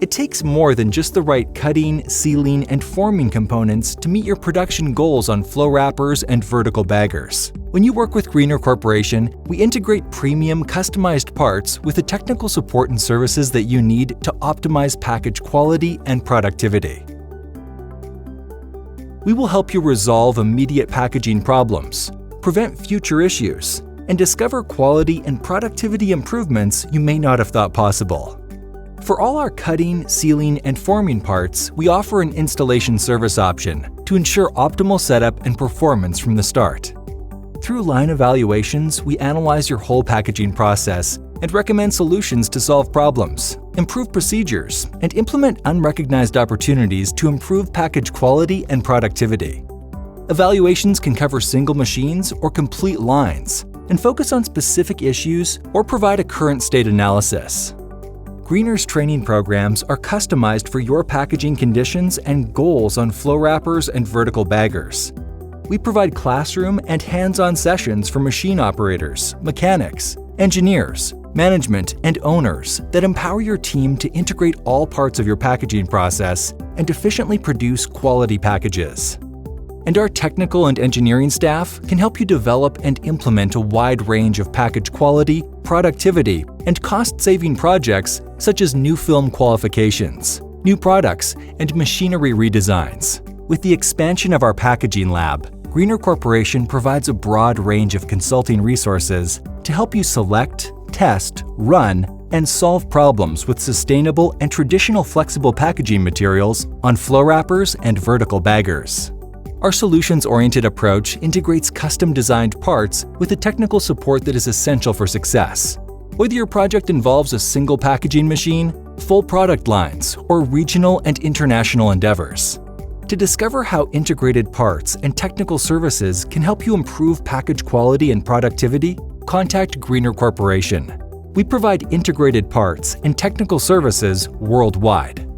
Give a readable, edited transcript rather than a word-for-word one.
It takes more than just the right cutting, sealing, and forming components to meet your production goals on flow wrappers and vertical baggers. When you work with Greener Corporation, we integrate premium, customized parts with the technical support and services that you need to optimize package quality and productivity. We will help you resolve immediate packaging problems, prevent future issues, and discover quality and productivity improvements you may not have thought possible. For all our cutting, sealing, and forming parts, we offer an installation service option to ensure optimal setup and performance from the start. Through line evaluations, we analyze your whole packaging process and recommend solutions to solve problems, improve procedures, and implement unrecognized opportunities to improve package quality and productivity. Evaluations can cover single machines or complete lines and focus on specific issues or provide a current state analysis. Greener's training programs are customized for your packaging conditions and goals on flow wrappers and vertical baggers. We provide classroom and hands-on sessions for machine operators, mechanics, engineers, management, and owners that empower your team to integrate all parts of your packaging process and efficiently produce quality packages. And our technical and engineering staff can help you develop and implement a wide range of package quality, productivity, and cost-saving projects such as new film qualifications, new products, and machinery redesigns. With the expansion of our packaging lab, Greener Corporation provides a broad range of consulting resources to help you select, test, run, and solve problems with sustainable and traditional flexible packaging materials on flow wrappers and vertical baggers. Our solutions-oriented approach integrates custom-designed parts with the technical support that is essential for success. Whether your project involves a single packaging machine, full product lines, or regional and international endeavors. To discover how integrated parts and technical services can help you improve package quality and productivity, contact Greener Corporation. We provide integrated parts and technical services worldwide.